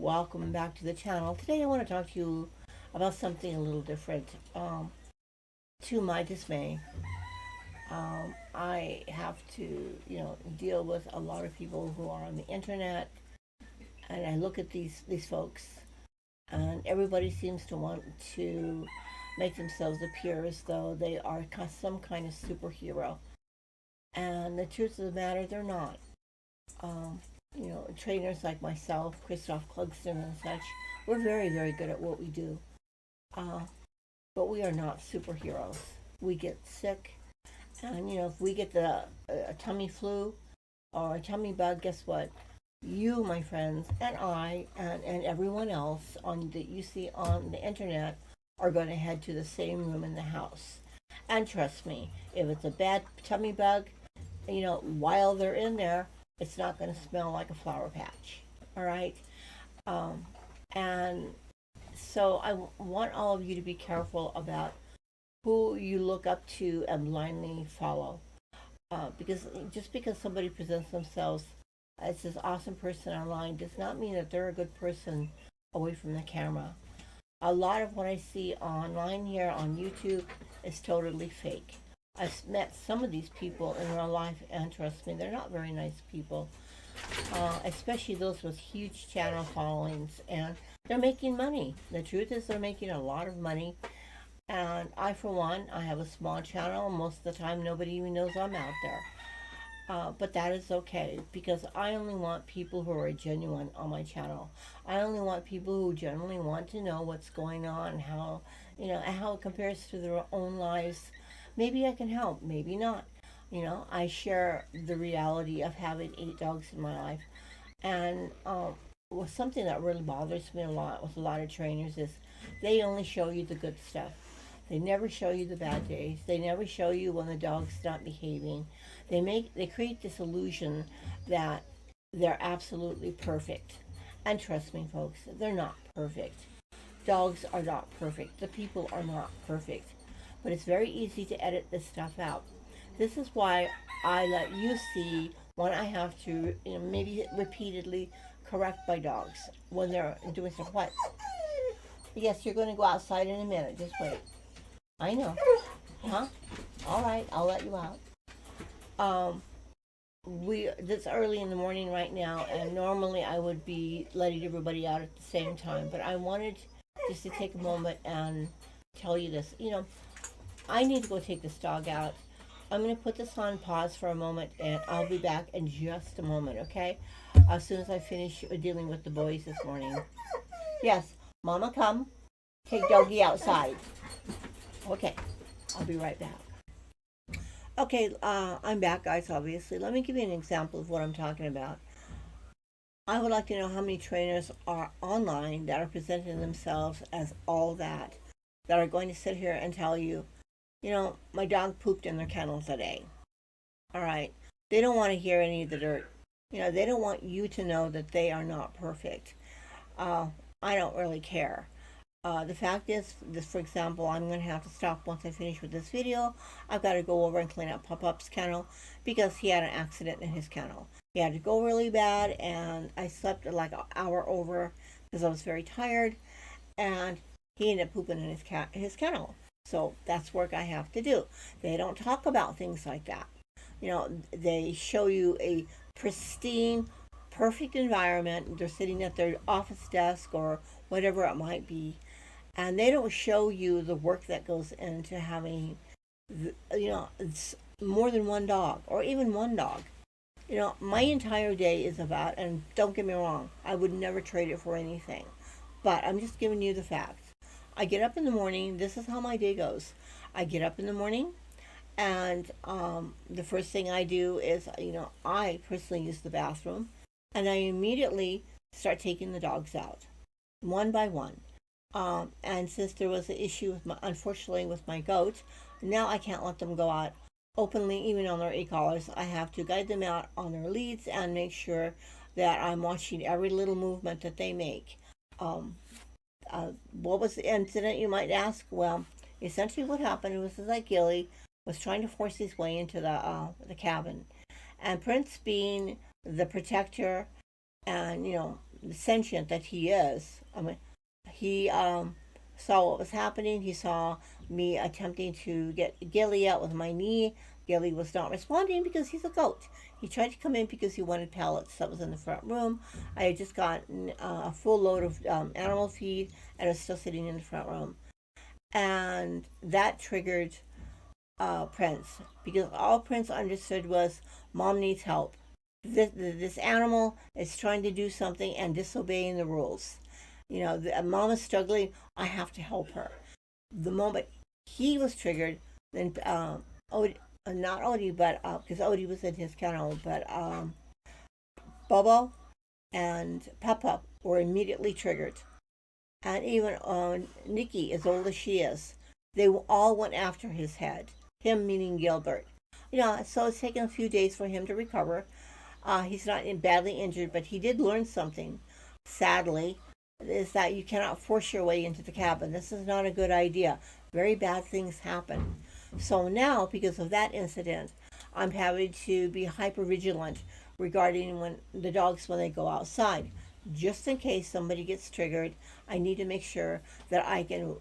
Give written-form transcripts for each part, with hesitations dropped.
welcome back to the channel. Today I want to talk to you about something a little different. To my dismay, I have to, deal with a lot of people who are on the internet, and I look at these folks, and everybody seems to want to make themselves appear as though they are some kind of superhero. And the truth of the matter, they're not. Um, Trainers like myself, Christoph Klugston and such, we're very, very good at what we do. Uh, but we are not superheroes. We get sick, and if we get a tummy flu or a tummy bug, guess what? You, my friends, and I, and everyone else that you see on the internet are going to head to the same room in the house. And trust me, if it's a bad tummy bug, while they're in there, it's not going to smell like a flower patch. All right. Um, and so I want all of you to be careful about who you look up to and blindly follow. Because just because somebody presents themselves as this awesome person online does not mean that they're a good person away from the camera. A lot of what I see online here on YouTube is totally fake. I've met some of these people in real life, and trust me, they're not very nice people. Especially those with huge channel followings, and they're making money. The truth is, they're making a lot of money. And I, for one, I have a small channel. Most of the time, nobody even knows I'm out there. But that is okay because I only want people who are genuine on my channel. I only want people who genuinely want to know what's going on, how and how it compares to their own lives. Maybe I can help, maybe not. I share the reality of having 8 dogs in my life, and was something that really bothers me a lot with a lot of trainers is they only show you the good stuff. They never show you the bad days. They never show you when the dog's not behaving. They create this illusion that they're absolutely perfect. And trust me, folks, they're not perfect. Dogs are not perfect. The people are not perfect. But it's very easy to edit this stuff out. This is why I let you see when I have to, maybe repeatedly correct my dogs when they're doing stuff. What? Yes, you're going to go outside in a minute. Just wait. I know. Huh? All right, I'll let you out. Um, it's early in the morning right now, and normally I would be letting everybody out at the same time, but I wanted just to take a moment and tell you this. I need to go take this dog out. I'm going to put this on pause for a moment, and I'll be back in just a moment, okay? As soon as I finish dealing with the boys this morning. Yes, Mama, come. Take doggy outside. Okay, I'll be right back. Okay, I'm back, guys, obviously. Let me give you an example of what I'm talking about. I would like to know how many trainers are online that are presenting themselves as all that are going to sit here and tell you, my dog pooped in their kennel today. All right. They don't want to hear any of the dirt. They don't want you to know that they are not perfect. Uh, I don't really care. The fact is, this, for example, I'm going to have to stop once I finish with this video. I've got to go over and clean up Pop-Up's kennel because he had an accident in his kennel. He had to go really bad, and I slept like an hour over because I was very tired, and he ended up pooping in his kennel. So that's work I have to do. They don't talk about things like that. They show you a pristine, perfect environment. They're sitting at their office desk or whatever it might be, and they don't show you the work that goes into having it's more than one dog or even one dog. My entire day is about, and don't get me wrong, I would never trade it for anything, but I'm just giving you the facts. I get up in the morning. This is how my day goes. I get up in the morning, and the first thing I do is, I personally use the bathroom, and I immediately start taking the dogs out one by one. And since there was an issue unfortunately with my goat, now I can't let them go out openly, even on their e-collars. I have to guide them out on their leads and make sure that I'm watching every little movement that they make. What was the incident, you might ask? Well, essentially what happened was that Gilly was trying to force his way into the cabin, and Prince, being the protector and sentient that he is, I mean, he saw what was happening. He saw me attempting to get Gilly out with my knee. Gilly was not responding because he's a goat. He tried to come in because he wanted pellets that was in the front room. I had just gotten a full load of animal feed and it was still sitting in the front room. And that triggered Prince, because all Prince understood was mom needs help. This animal is trying to do something and disobeying the rules. Mom is struggling. I have to help her. The moment he was triggered, then Odie, not Odie, but because Odie was in his kennel, but Bobo and Peppa were immediately triggered. And even Nikki, as old as she is, they all went after his head. Him meaning Gilbert. So it's taken a few days for him to recover. He's not badly injured, but he did learn something. Sadly, is that you cannot force your way into the cabin. This is not a good idea. Very bad things happen. So now, because of that incident, I'm having to be hyper vigilant regarding when the dogs when they go outside. Just in case somebody gets triggered, I need to make sure that I can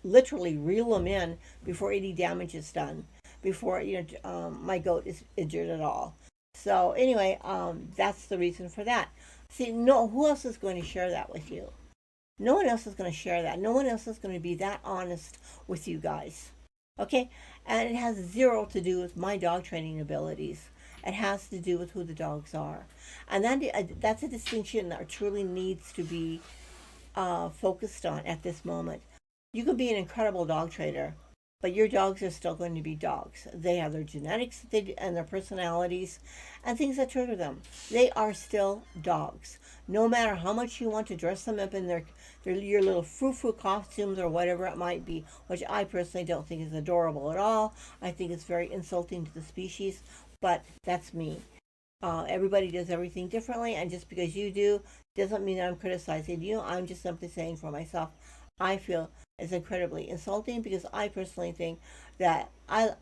literally reel them in before any damage is done, before my goat is injured at all. So anyway, that's the reason for that. See, no, who else is going to share that with you? No one else is going to share that. No one else is going to be that honest with you guys. Okay? And it has zero to do with my dog training abilities. It has to do with who the dogs are. And that's a distinction that truly needs to be focused on at this moment. You can be an incredible dog trainer, but your dogs are still going to be dogs. They have their genetics and their personalities and things that trigger them. They are still dogs. No matter how much you want to dress them up in your little frou-frou costumes or whatever it might be, which I personally don't think is adorable at all. I think it's very insulting to the species, but that's me. Everybody does everything differently, and just because you do doesn't mean that I'm criticizing you. I'm just simply saying for myself, I feel it's incredibly insulting because I personally think that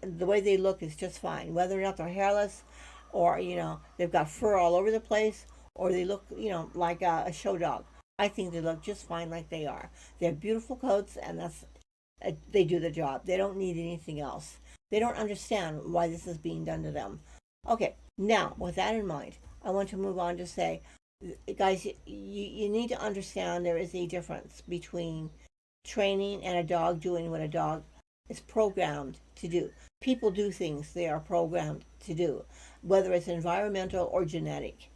the way they look is just fine, whether or not they're hairless, or they've got fur all over the place, or they look like a show dog. I think they look just fine like they are. They have beautiful coats, and they do the job. They don't need anything else. They don't understand why this is being done to them. Okay, now with that in mind, I want to move on to say, guys, you need to understand there is a difference between training and a dog doing what a dog is programmed to do. People do things they are programmed to do, whether it's environmental or genetic.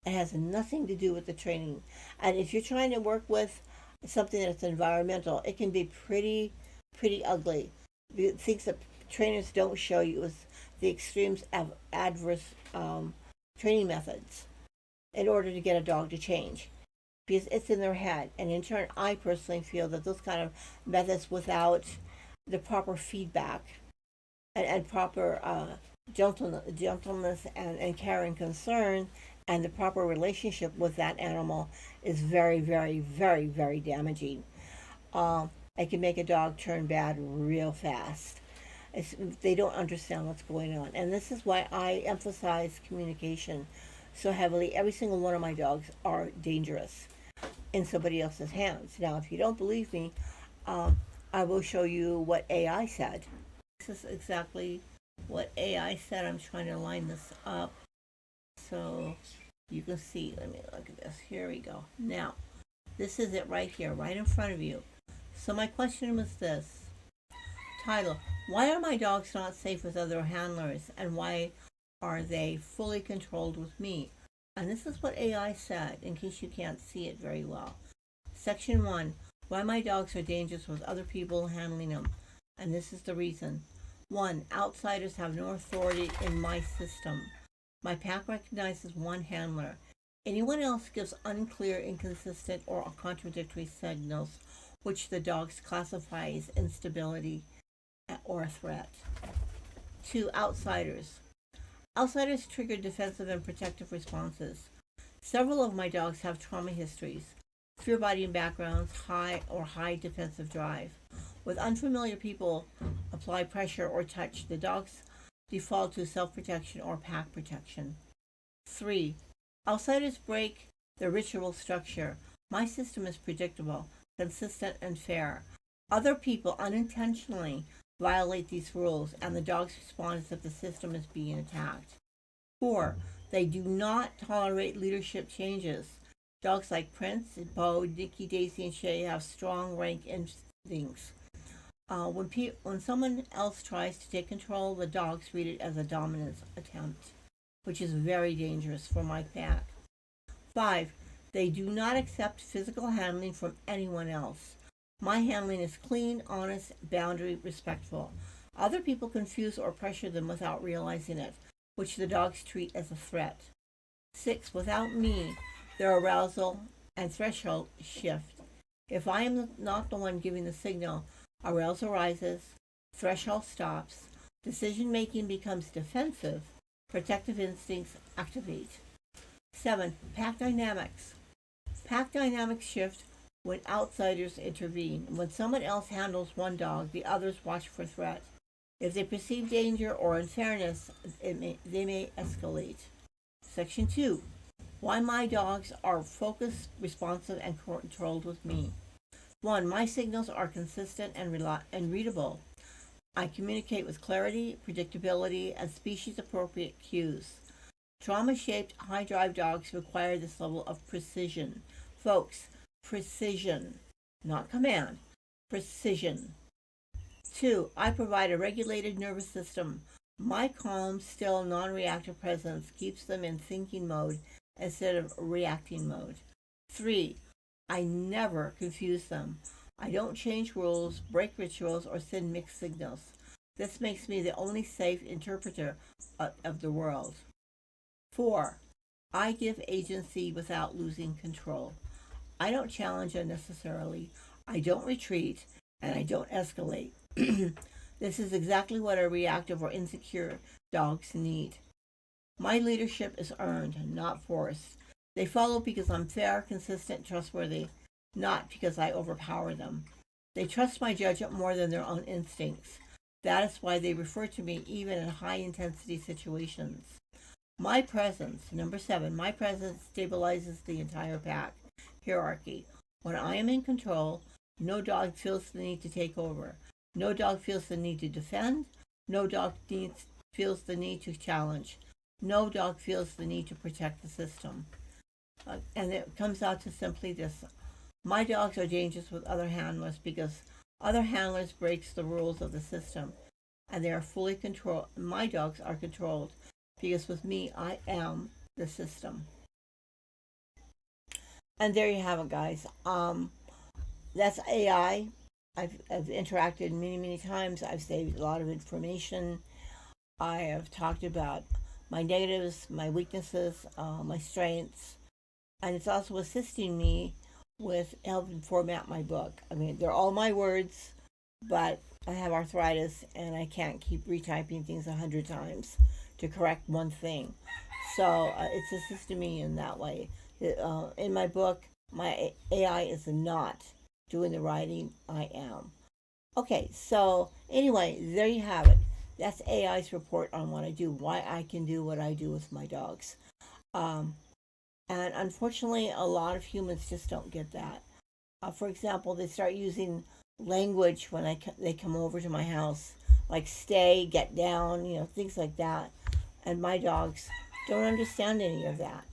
It has nothing to do with the training. And if you're trying to work with something that's environmental, it can be pretty ugly. The things that trainers don't show you is the extremes of adverse training methods in order to get a dog to change, because it's in their head. And in turn, I personally feel that those kind of methods without the proper feedback and proper gentleness and care and concern and the proper relationship with that animal is very, very, very, very damaging. It can make a dog turn bad real fast. They don't understand what's going on. And this is why I emphasize communication so heavily. Every single one of my dogs are dangerous in somebody else's hands. Now, if you don't believe me, I will show you what AI said. This is exactly what AI said. I'm trying to line this up so you can see. Let me look at this. Here we go. Now, this is it right here, right in front of you. So my question was this. Title: Why are my dogs not safe with other handlers, and why are they fully controlled with me? And this is what AI said, in case you can't see it very well. Section 1: Why my dogs are dangerous with other people handling them. And this is the reason. 1. Outsiders have no authority in my system. My pack recognizes one handler. Anyone else gives unclear, inconsistent, or contradictory signals, which the dogs classify as instability or a threat. 2. Outsiders. Outsiders trigger defensive and protective responses. Several of my dogs have trauma histories, fear-biting backgrounds, high defensive drive. With unfamiliar people, apply pressure or touch, the dogs default to self-protection or pack protection. 3. Outsiders break the ritual structure. My system is predictable, consistent, and fair. Other people unintentionally violate these rules, and the dogs respond as if the system is being attacked. 4. They do not tolerate leadership changes. Dogs like Prince, Bo, Nicky, Daisy, and Shay have strong rank instincts. When someone else tries to take control, the dogs read it as a dominance attempt, which is very dangerous for my pack. 5. They do not accept physical handling from anyone else. My handling is clean, honest, boundary, respectful. Other people confuse or pressure them without realizing it, which the dogs treat as a threat. 6. Without me, their arousal and threshold shift. If I am not the one giving the signal, arousal rises, threshold stops, decision making becomes defensive, protective instincts activate. 7. Pack dynamics. Pack dynamics shift when outsiders intervene. When someone else handles one dog, the others watch for threat. If they perceive danger or unfairness, they may escalate. Section 2. Why my dogs are focused, responsive, and controlled with me. 1. My signals are consistent and readable. I communicate with clarity, predictability, and species-appropriate cues. Trauma-shaped, high-drive dogs require this level of precision. Folks, precision, not command, precision. 2. I provide a regulated nervous system. My calm, still, non-reactive presence keeps them in thinking mode instead of reacting mode. 3. I never confuse them. I don't change rules, break rituals, or send mixed signals. This makes me the only safe interpreter of the world. 4. I give agency without losing control. I don't challenge unnecessarily. I don't retreat, and I don't escalate. This is exactly what our reactive or insecure dogs need. My leadership is earned, not forced. They follow because I'm fair, consistent, trustworthy, not because I overpower them. They trust my judgment more than their own instincts. That is why they refer to me even in high-intensity situations. My presence, number 7, my presence stabilizes the entire pack hierarchy. When I am in control, no dog feels the need to take over. No dog feels the need to defend. No dog feels the need to challenge. No dog feels the need to protect the system. And it comes out to simply this. My dogs are dangerous with other handlers because other handlers breaks the rules of the system. And they are fully controlled. My dogs are controlled because with me, I am the system. And there you have it, guys. That's AI. I've interacted many times. I've saved a lot of information. I have talked about my negatives, my weaknesses, my strengths, and it's also assisting me with helping format my book. I mean, they're all my words, but I have arthritis and I can't keep retyping things 100 times to correct one thing. So it's assisting me in that way. In my book, my AI is not doing the writing. I am. Okay, so anyway, there you have it. That's AI's report on what I do, why I can do what I do with my dogs. And unfortunately, a lot of humans just don't get that. For example, they start using language when they come over to my house, like stay, get down, things like that. And my dogs don't understand any of that.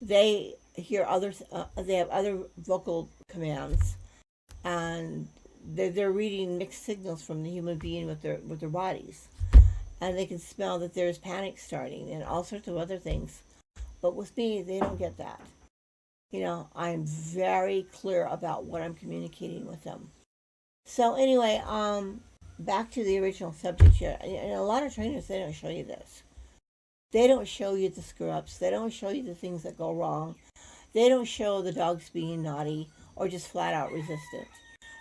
They hear others. They have other vocal commands, and they're reading mixed signals from the human being with their bodies, and they can smell that there's panic starting and all sorts of other things. But with me, they don't get that. I'm very clear about what I'm communicating with them. So anyway, back to the original subject here. And a lot of trainers, they don't show you this. They don't show you the screw-ups. They don't show you the things that go wrong. They don't show the dogs being naughty or just flat out resistant.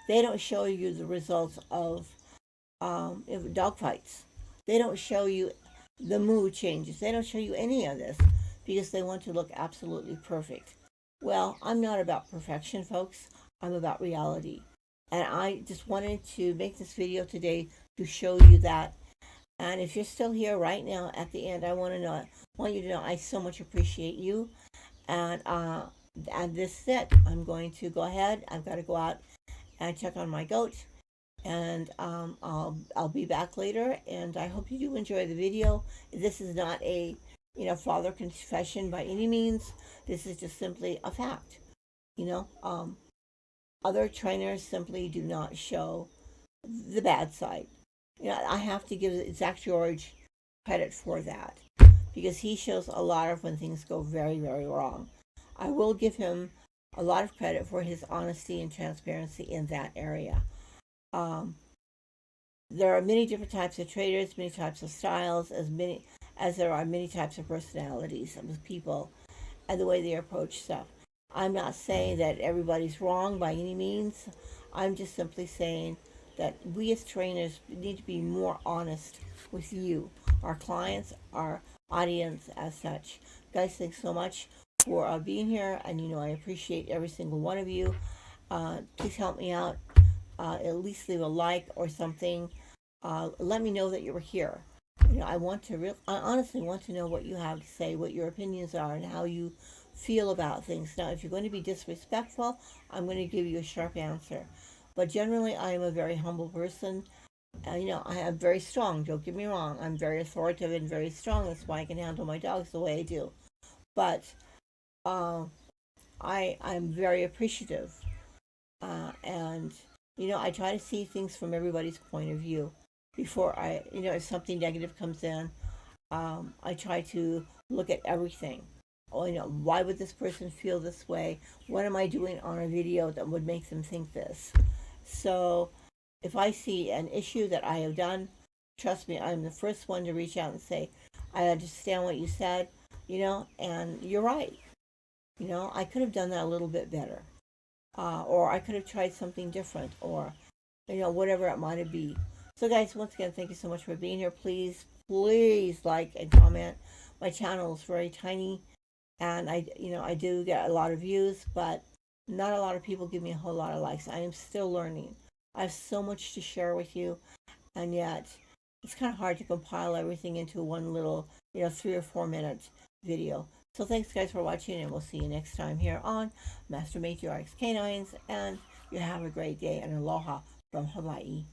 They don't show you the results of dog fights. They don't show you the mood changes. They don't show you any of this because they want to look absolutely perfect. Well, I'm not about perfection, folks. I'm about reality. And I just wanted to make this video today to show you that. And if you're still here right now at the end, I want you to know I so much appreciate you. And this is it. I'm going to go ahead. I've got to go out and check on my goat, and I'll be back later. And I hope you do enjoy the video. This is not a father confession by any means. This is just simply a fact. You know, other trainers simply do not show the bad side. I have to give Zach George credit for that because he shows a lot of when things go very, very wrong. I will give him a lot of credit for his honesty and transparency in that area. Um, there are many different types of traders, many types of styles, as there are many types of personalities of people and the way they approach stuff. I'm not saying that everybody's wrong by any means. I'm just simply saying that we as trainers need to be more honest with you, our clients, our audience as such. Guys, thanks so much for being here, and I appreciate every single one of you. Please help me out. At least leave a like or something. Let me know that you were here. I honestly want to know what you have to say, what your opinions are, and how you feel about things. Now, if you're going to be disrespectful, I'm going to give you a sharp answer. But generally, I am a very humble person. I am very strong. Don't get me wrong. I'm very authoritative and very strong. That's why I can handle my dogs the way I do. But uh, I'm very appreciative, and I try to see things from everybody's point of view before if something negative comes in. I try to look at everything. Oh, why would this person feel this way? What am I doing on a video that would make them think this? So, if I see an issue that I have done, trust me, I'm the first one to reach out and say, I understand what you said, and you're right. I could have done that a little bit better. Or I could have tried something different, or, whatever it might be. So, guys, once again, thank you so much for being here. Please, please like and comment. My channel is very tiny, and I do get a lot of views, but not a lot of people give me a whole lot of likes. I am still learning. I have so much to share with you, and yet it's kind of hard to compile everything into one little 3 or 4 minute video. So thanks guys for watching, and we'll see you next time here on Master Matriarchs Canines, and you have a great day, and aloha from Hawaii.